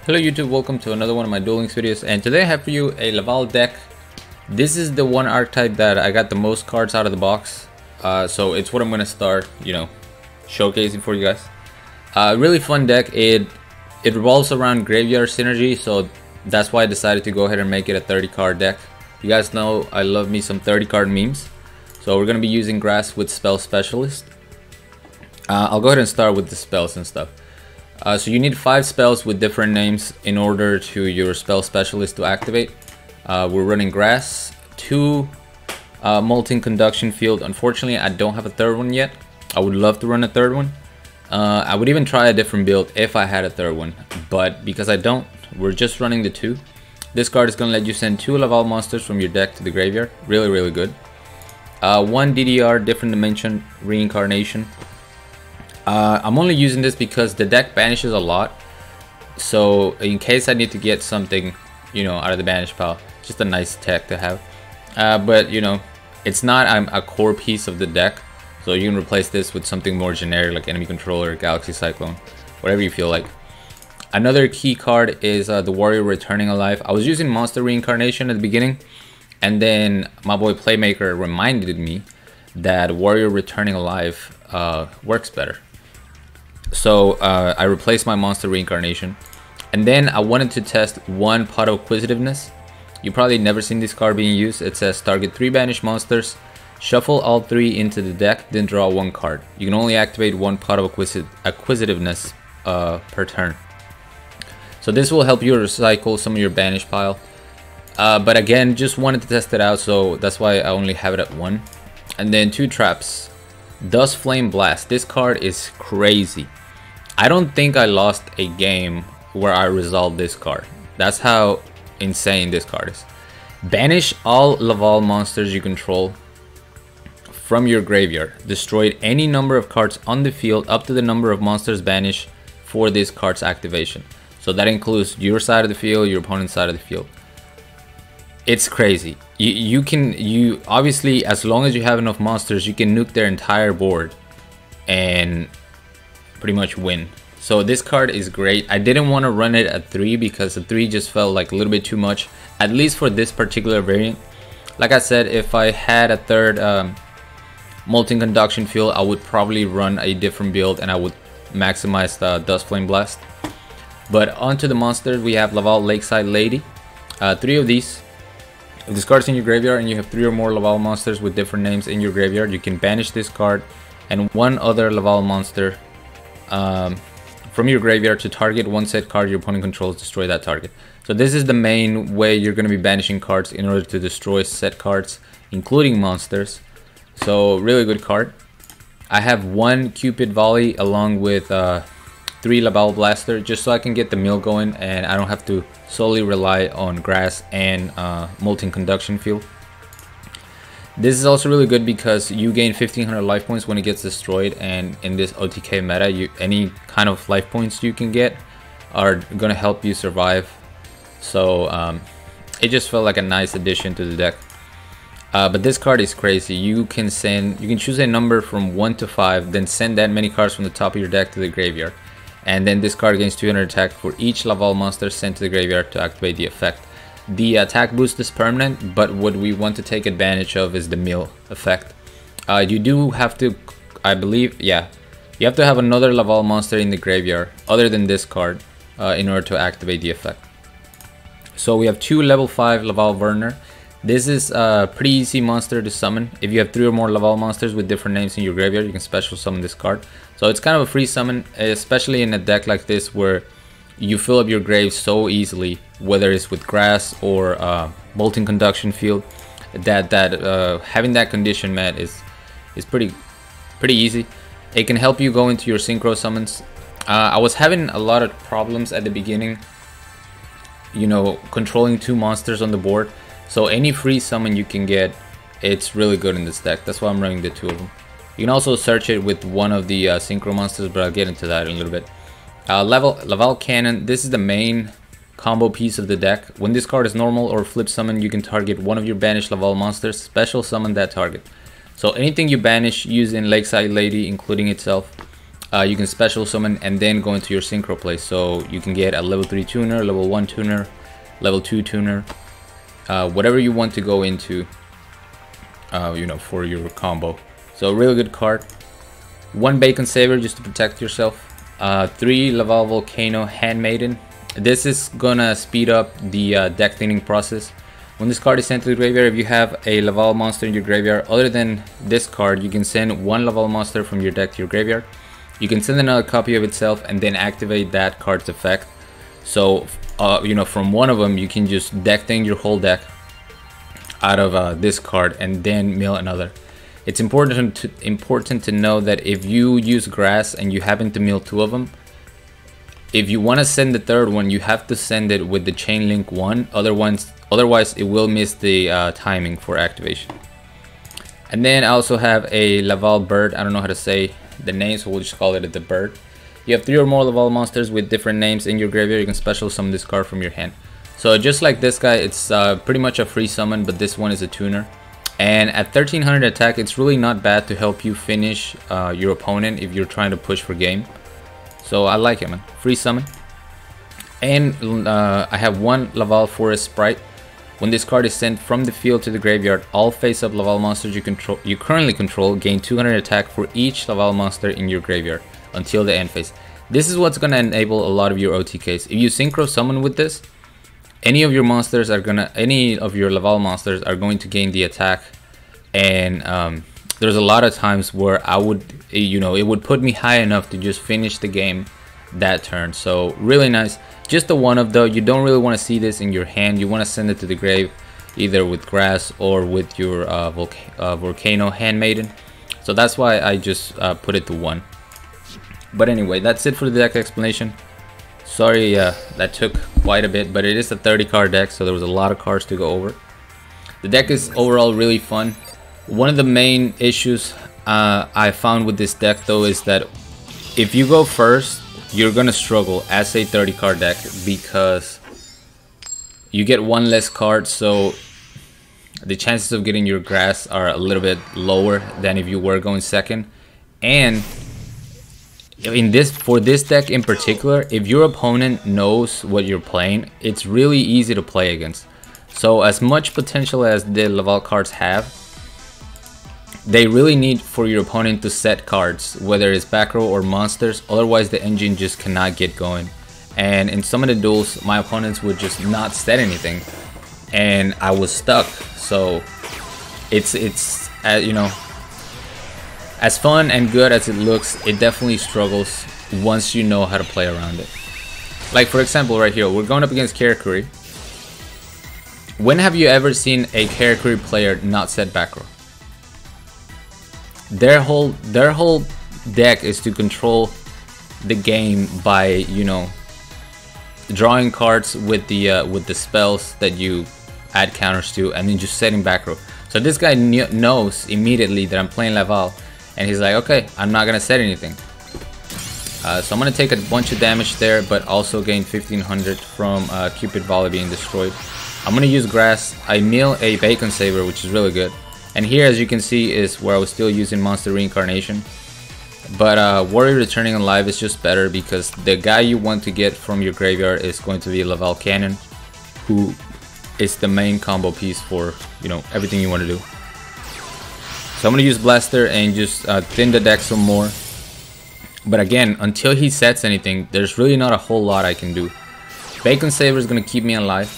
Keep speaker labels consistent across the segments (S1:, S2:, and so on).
S1: Hello YouTube, welcome to another one of my Duel Links videos, and today I have for you a Laval deck. This is the one archetype that I got the most cards out of the box, so it's what I'm gonna start, showcasing for you guys. Really fun deck. It revolves around graveyard synergy, so that's why I decided to go ahead and make it a 30 card deck. You guys know I love me some 30 card memes, so we're gonna be using grass with Spell Specialist. I'll go ahead and start with the spells and stuff. So you need 5 spells with different names in order to your Spell Specialist to activate. We're running Grass, 2 Molten Conduction Field. Unfortunately, I don't have a third one yet. I would love to run a third one. I would even try a different build if I had a third one, but because I don't, we're just running the 2. This card is going to let you send 2 Laval monsters from your deck to the graveyard. Really good. 1 DDR, Different Dimension Reincarnation. I'm only using this because the deck banishes a lot, so in case I need to get something, out of the banish pile, just a nice tech to have. But it's not a core piece of the deck, so you can replace this with something more generic like Enemy Controller, Galaxy Cyclone, whatever you feel like. Another key card is the Warrior Returning Alive. I was using Monster Reincarnation at the beginning, and then my boy Playmaker reminded me that Warrior Returning Alive works better. So I replaced my Monster Reincarnation, and then I wanted to test 1 Pot of Acquisitiveness. You probably never seen this card being used. It says target 3 banished monsters, shuffle all 3 into the deck, then draw 1 card. You can only activate 1 Pot of Acquisitiveness per turn. So this will help you recycle some of your banish pile. But again, just wanted to test it out, so that's why I only have it at 1. And then 2 traps. Dust Flame Blast. This card is crazy. I don't think I lost a game where I resolved this card. That's how insane this card is. Banish all Laval monsters you control from your graveyard. Destroy any number of cards on the field up to the number of monsters banished for this card's activation. So that includes your side of the field, your opponent's side of the field. It's crazy. You obviously, as long as you have enough monsters, you can nuke their entire board and pretty much win. So this card is great. I didn't want to run it at 3 because the 3 just felt like a little bit too much, at least for this particular variant. Like I said, if I had a third Molten Conduction Field, I would probably run a different build and I would maximize the Dust Flame Blast. But onto the monsters, we have Laval Lakeside Lady. 3 of these. If this card's in your graveyard and you have 3 or more Laval monsters with different names in your graveyard, you can banish this card and 1 other Laval monster from your graveyard to target 1 set card your opponent controls, destroy that target. So this is the main way you're going to be banishing cards in order to destroy set cards, including monsters. So really good card. I have 1 Cupid Volley along with 3 Laval Blaster, just so I can get the mill going and I don't have to solely rely on Grass and Molten Conduction Field. This is also really good because you gain 1500 life points when it gets destroyed, and in this OTK meta, any kind of life points you can get are gonna help you survive. So it just felt like a nice addition to the deck. But this card is crazy. You can choose a number from 1 to 5, then send that many cards from the top of your deck to the graveyard. And then this card gains 200 attack for each Laval monster sent to the graveyard to activate the effect. The attack boost is permanent, but what we want to take advantage of is the mill effect. You do have to, I believe, you have to have another Laval monster in the graveyard other than this card in order to activate the effect. So we have 2 level 5 Laval Werner. This is a pretty easy monster to summon. If you have 3 or more Laval monsters with different names in your graveyard, you can special summon this card. So it's kind of a free summon, especially in a deck like this where you fill up your grave so easily, whether it's with Grass or Molten Conduction Field, that having that condition met is pretty easy. It can help you go into your synchro summons. I was having a lot of problems at the beginning, controlling 2 monsters on the board. So any free summon you can get, it's really good in this deck. That's why I'm running the 2 of them. You can also search it with 1 of the synchro monsters, but I'll get into that in a little bit. Laval Cannon. This is the main combo piece of the deck. When this card is normal or flip summon, you can target 1 of your banished Laval monsters, special summon that target. So anything you banish using Lakeside Lady, including itself, you can special summon and then go into your synchro play. So you can get a level 3 tuner, level 1 tuner, level 2 tuner, whatever you want to go into, you know, for your combo. So really good card. 1 Bacon Saver just to protect yourself. 3 Laval Volcano Handmaiden. This is gonna speed up the deck cleaning process. When this card is sent to the graveyard, if you have a Laval monster in your graveyard other than this card, you can send 1 Laval monster from your deck to your graveyard. You can send another copy of itself and then activate that card's effect. So, you know, from one of them, you can just deck thing your whole deck out of this card and then mill another. It's important to know that if you use grass and you happen to mill 2 of them, if you want to send the 3rd one, you have to send it with the chain link 1. Otherwise, it will miss the timing for activation. And then I also have a Laval Bird. I don't know how to say the name, so we'll just call it the Bird. You have 3 or more Laval monsters with different names in your graveyard. You can special summon this card from your hand. So just like this guy, it's pretty much a free summon, but this one is a tuner. And at 1300 attack, it's really not bad to help you finish your opponent if you're trying to push for game. So I like it, man. Free summon. And I have 1 Laval Forest Sprite. When this card is sent from the field to the graveyard, all face-up Laval monsters you currently control gain 200 attack for each Laval monster in your graveyard until the end phase. This is what's gonna enable a lot of your OTKs. If you synchro summon with this, any of your Laval monsters are going to gain the attack. And there's a lot of times where I would, you know, it would put me high enough to just finish the game that turn. So really nice. Just the one of though, you don't really want to see this in your hand. You want to send it to the grave either with grass or with your Volcano Handmaiden. So that's why I just put it to 1. But anyway, that's it for the deck explanation. Sorry that took quite a bit, but it is a 30 card deck, so there was a lot of cards to go over. The deck is overall really fun. One of the main issues I found with this deck though is that if you go first, you're gonna struggle as a 30 card deck because you get 1 less card, so the chances of getting your grass are a little bit lower than if you were going second. And for this deck in particular, if your opponent knows what you're playing, it's really easy to play against. So as much potential as the Laval cards have, they really need for your opponent to set cards, whether it's back row or monsters, otherwise the engine just cannot get going. And in some of the duels, my opponents would just not set anything, and I was stuck. So it's you know, as fun and good as it looks, it definitely struggles once you know how to play around it. Like for example, right here, we're going up against Karakuri. When have you ever seen a Karakuri player not set back row? Their whole deck is to control the game by, you know, drawing cards with the spells that you add counters to, and then just setting back row. So this guy knows immediately that I'm playing Laval, and he's like, okay, I'm not gonna set anything. So I'm gonna take a bunch of damage there, but also gain 1500 from Cupid Volley being destroyed. I'm gonna use grass. I mill a Bacon Saver, which is really good. And here, as you can see, is where I was still using Monster Reincarnation. But Warrior Returning Alive is just better because the guy you want to get from your graveyard is going to be Laval Cannon, who is the main combo piece for, you know, everything you want to do. So I'm going to use Blaster and just thin the deck some more. But again, until he sets anything, there's really not a whole lot I can do. Bacon Saver is going to keep me alive,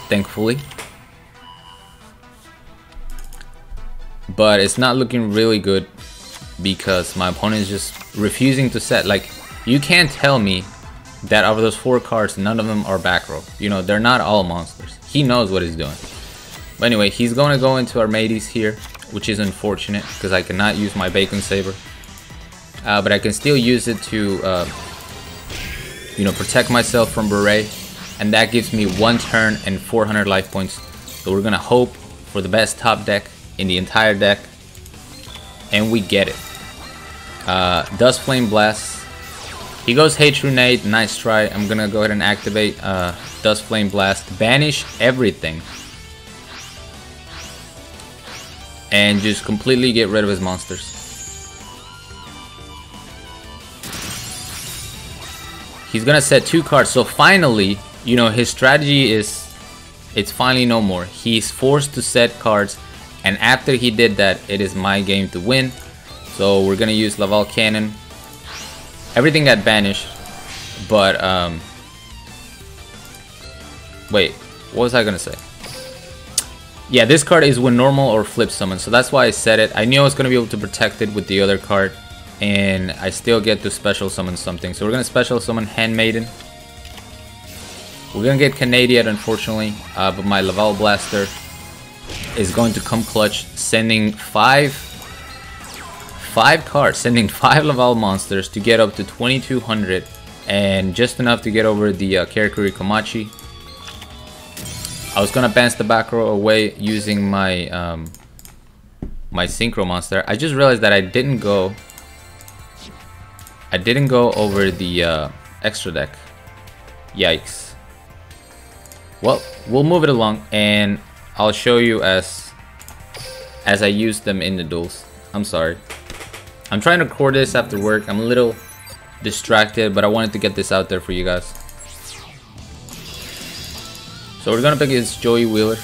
S1: thankfully. But it's not looking really good because my opponent is just refusing to set. Like, you can't tell me that out of those 4 cards, none of them are back row. You know, they're not all monsters. He knows what he's doing. But anyway, he's going to go into Armades here, which is unfortunate because I cannot use my Bacon Saber. But I can still use it to, you know, protect myself from Beret. And that gives me 1 turn and 400 life points. So we're going to hope for the best top deck in the entire deck, and we get it. Dust Flame Blast. He goes Hey True Nade, nice try. I'm gonna go ahead and activate Dust Flame Blast, banish everything, and just completely get rid of his monsters. He's gonna set 2 cards. So finally, you know, his strategy is, it's finally no more. He's forced to set cards, and after he did that, it is my game to win. So we're gonna use Laval Cannon. Everything got banished, but wait, what was I gonna say? Yeah, this card is when normal or flip summon, so that's why I said it. I knew I was gonna be able to protect it with the other card, and I still get to special summon something. So we're gonna special summon Handmaiden. We're gonna get Canadian, unfortunately, but my Laval Blaster is going to come clutch, sending 5 cards, sending 5 Laval monsters to get up to 2200, and just enough to get over the Karakuri Komachi. I was gonna bounce the back row away using my my Synchro monster. I just realized that I didn't go over the extra deck. Yikes. Well, we'll move it along, and I'll show you as I use them in the duels. I'm sorry. I'm trying to record this after work. I'm a little distracted, but I wanted to get this out there for you guys. So we're gonna pick his Joey Wheeler.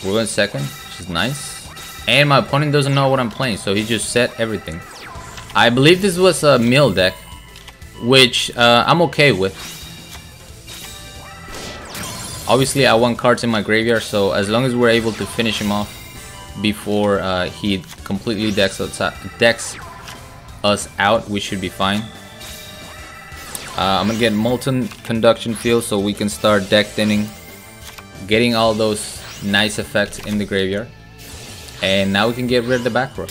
S1: We're going second, which is nice. And my opponent doesn't know what I'm playing, so he just set everything. I believe this was a mill deck, which I'm okay with. Obviously, I want cards in my graveyard, so as long as we're able to finish him off before he completely decks us out, we should be fine. I'm gonna get Molten Conduction Field so we can start deck thinning, getting all those nice effects in the graveyard, and now we can get rid of the back row.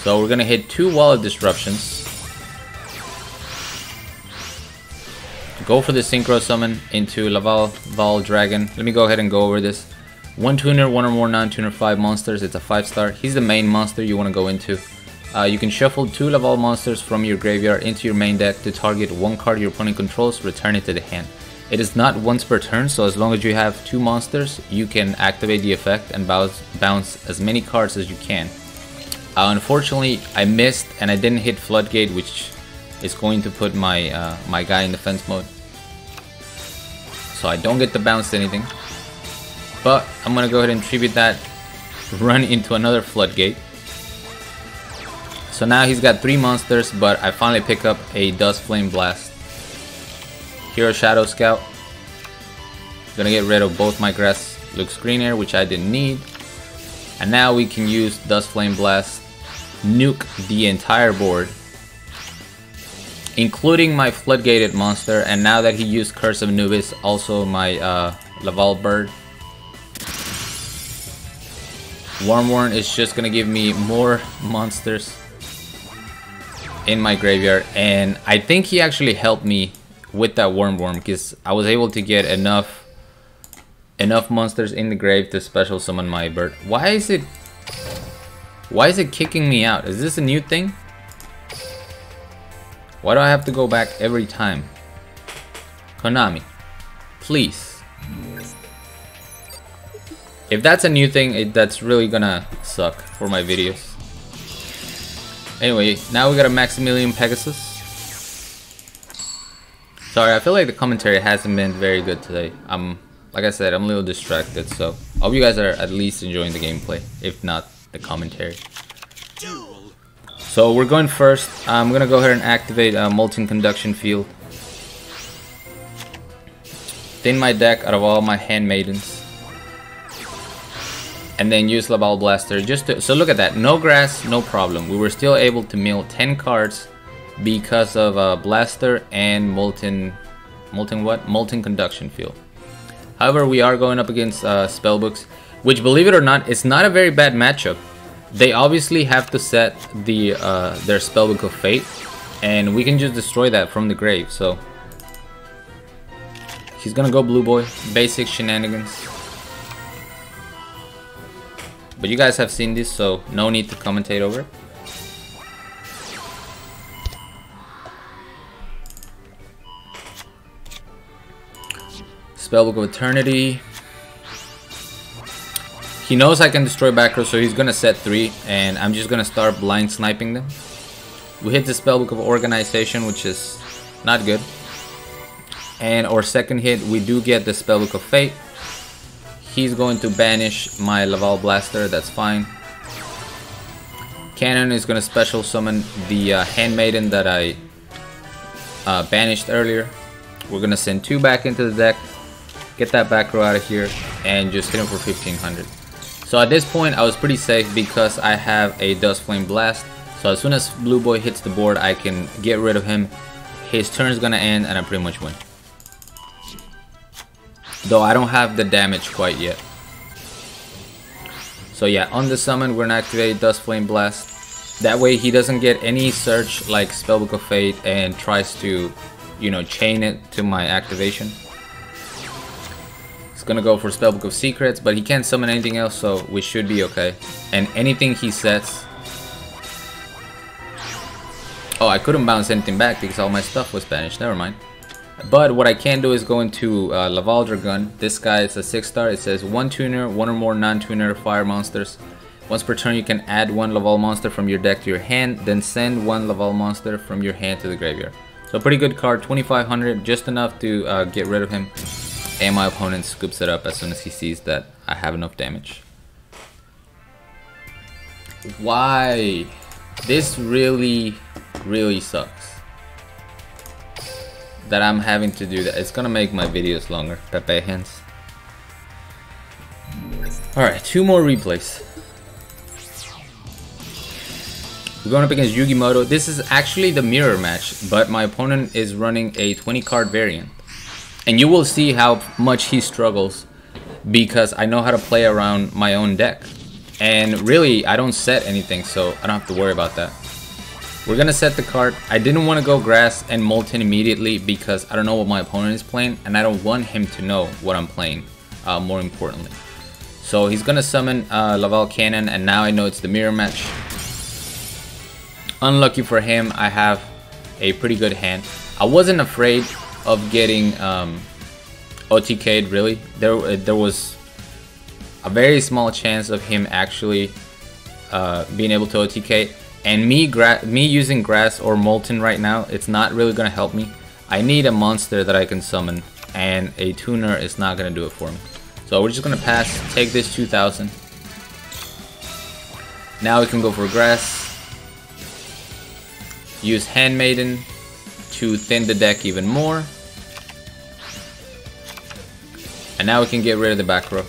S1: So we're gonna hit 2 Wallet Disruptions, go for the Synchro Summon into Lavalval Dragon. Let me go ahead and go over this. 1 tuner, 1 or more non-tuner 5 monsters. It's a 5-star. He's the main monster you want to go into. You can shuffle 2 Laval monsters from your graveyard into your main deck to target 1 card your opponent controls, return it to the hand. It is not once per turn, so as long as you have 2 monsters, you can activate the effect and bounce as many cards as you can. Unfortunately, I missed and I didn't hit Floodgate, which is going to put my my guy in defense mode. So I don't get to bounce anything. But I'm gonna go ahead and tribute that, run into another Floodgate. So now he's got 3 monsters, but I finally pick up a Dust Flame Blast. Hero Shadow Scout. Gonna get rid of both my Grass Lux Greener, which I didn't need. And now we can use Dust Flame Blast, nuke the entire board, including my Floodgated monster. And now that he used Curse of Anubis, also my Laval Bird. Wormworm is just gonna give me more monsters in my graveyard, and I think he actually helped me with that Wormworm because I was able to get enough monsters in the grave to special summon my bird. Why is it kicking me out? Is this a new thing? Why do I have to go back every time? Konami, please. If that's a new thing, that's really gonna suck for my videos. Anyway, now we got a Maximilian Pegasus. Sorry, I feel like the commentary hasn't been very good today. Like I said, I'm a little distracted, so I hope you guys are at least enjoying the gameplay, if not the commentary. So we're going first. I'm gonna go ahead and activate Molten Conduction Field. Thin my deck out of all my Handmaidens. And then use Laval Blaster just to, so look at that, no grass, no problem. We were still able to mill 10 cards because of Blaster and Molten Conduction Field. However, we are going up against Spellbooks, which, believe it or not, is not a very bad matchup. They obviously have to set the their Spellbook of Fate, and we can just destroy that from the grave. So he's gonna go Blue Boy, basic shenanigans. But you guys have seen this, so no need to commentate over it. Spellbook of Eternity. He knows I can destroy back row, so he's gonna set 3, and I'm just gonna start blind sniping them. We hit the Spellbook of Organization, which is not good. And our second hit, we do get the Spellbook of Fate. He's going to banish my Laval Blaster, that's fine. Cannon is gonna special summon the Handmaiden that I banished earlier. We're gonna send 2 back into the deck, get that back row out of here, and just hit him for 1500. So at this point I was pretty safe because I have a Dust Flame Blast. So as soon as Blue Boy hits the board, I can get rid of him. His turn's gonna end and I pretty much win. Though I don't have the damage quite yet. So yeah, on the summon we're gonna activate Dust Flame Blast. That way he doesn't get any search like Spellbook of Fate and tries to, you know, chain it to my activation. He's gonna go for Spellbook of Secrets, but he can't summon anything else, so we should be okay. And anything he sets... Oh, I couldn't bounce anything back because all my stuff was banished, never mind. But what I can do is go into Lavalval Dragon. This guy is a 6-star. It says 1 tuner, 1 or more non-tuner fire monsters. Once per turn you can add 1 Laval monster from your deck to your hand, then send 1 Laval monster from your hand to the graveyard. So pretty good card, 2500, just enough to get rid of him. And my opponent scoops it up as soon as he sees that I have enough damage. Why? This really sucks that I'm having to do that. It's gonna make my videos longer. Pepe hands. Alright, 2 more replays. We're going up against Yugimoto. This is actually the mirror match, but my opponent is running a 20 card variant. And you will see how much he struggles because I know how to play around my own deck. And really, I don't set anything, so I don't have to worry about that. We're gonna set the card. I didn't want to go Grass and Molten immediately because I don't know what my opponent is playing and I don't want him to know what I'm playing, more importantly. So he's gonna summon Laval Cannon, and now I know it's the mirror match. Unlucky for him, I have a pretty good hand. I wasn't afraid of getting OTK'd really. There was a very small chance of him actually being able to OTK. And me using Grass or Molten right now, it's not really gonna help me. I need a monster that I can summon, and a tuner is not gonna do it for me. So we're just gonna pass, take this 2000. Now we can go for Grass. Use Handmaiden to thin the deck even more. And now we can get rid of the back row.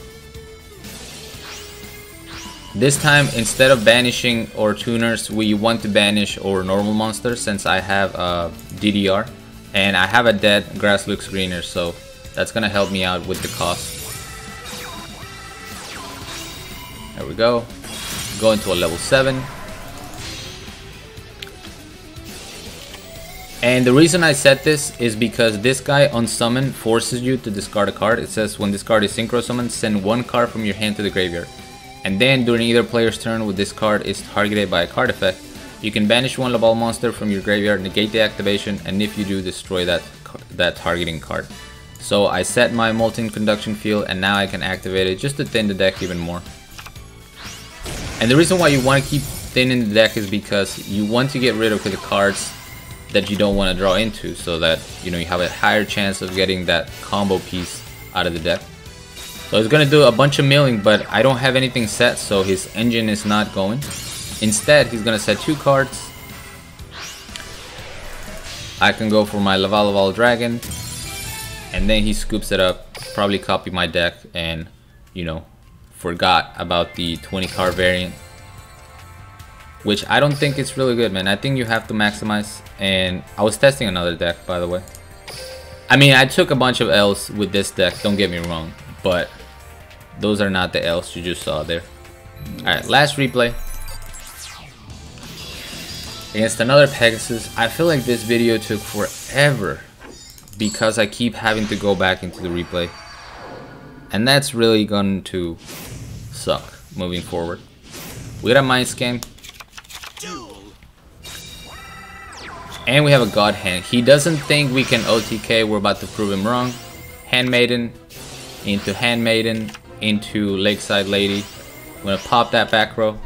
S1: This time, instead of banishing or tuners, we want to banish our normal monsters since I have DDR. And I have a dead Grass Looks Greener, so that's gonna help me out with the cost. There we go. Go into a level 7. And the reason I set this is because this guy on summon forces you to discard a card. It says when this card is synchro summoned, send 1 card from your hand to the graveyard. And then during either player's turn when this card is targeted by a card effect, you can banish 1 Laval monster from your graveyard, negate the activation, and if you do, destroy that targeting card. So I set my Molten Conduction Field, and now I can activate it just to thin the deck even more. And the reason why you want to keep thinning the deck is because you want to get rid of the cards that you don't want to draw into, so that you have a higher chance of getting that combo piece out of the deck. So he's gonna do a bunch of milling, but I don't have anything set, so his engine is not going. Instead, he's gonna set 2 cards. I can go for my Lavalval Dragon, and then he scoops it up, probably copy my deck, and forgot about the 20 card variant, which I don't think it's really good, man. I think you have to maximize. And I was testing another deck, by the way. I mean, I took a bunch of L's with this deck, don't get me wrong, but those are not the L's you just saw there. Alright, last replay against another Pegasus. I feel like this video took forever because I keep having to go back into the replay, and that's really going to suck moving forward. We got a Mind Scam, and we have a God Hand. He doesn't think we can OTK. We're about to prove him wrong. Handmaiden into Handmaiden into Lakeside Lady. I'm gonna pop that back row.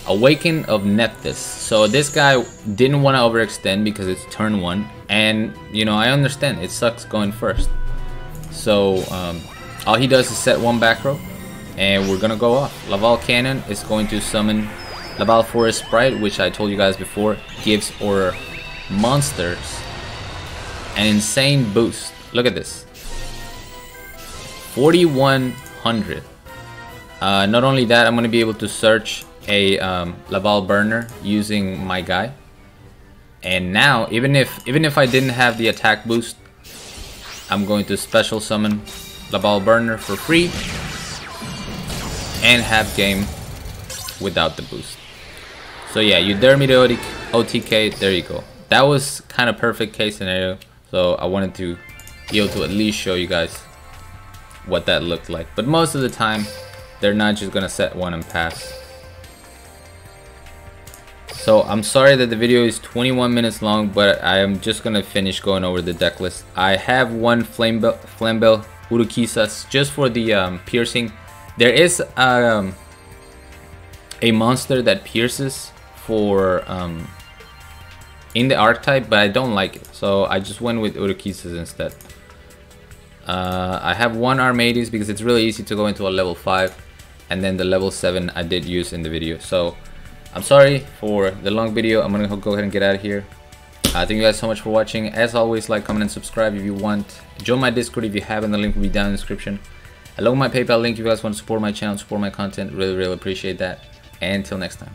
S1: Awaken of Nephthys. So this guy didn't want to overextend because it's turn 1, and you know, I understand it sucks going first. So all he does is set 1 back row, and we're gonna go off. Laval Cannon is going to summon Laval Forest Sprite, which I told you guys before gives our monsters an insane boost. Look at this, 4100. Not only that, I'm gonna be able to search a Laval burner using my guy, and now even if I didn't have the attack boost, I'm going to special summon Laval burner for free and have game without the boost. So yeah, you dare me to OTK, there you go. That was kind of perfect case scenario, so I wanted to be able to at least show you guys what that looked like. But most of the time they're not just gonna set 1 and pass. So I'm sorry that the video is 21 minutes long, but I am just gonna finish going over the deck list. I have 1 Flamebell Urukisas just for the piercing. There is a monster that pierces for in the archetype, but I don't like it, so I just went with Urukisas instead. I have 1 Armades because it's really easy to go into a level 5, and then the level 7 I did use in the video. So I'm sorry for the long video. I'm gonna go ahead and get out of here. Thank you guys so much for watching. As always, like, comment, and subscribe if you want. Join my Discord if you haven't. The link will be down in the description. Along with my PayPal link if you guys want to support my channel, support my content. Really appreciate that. And until next time.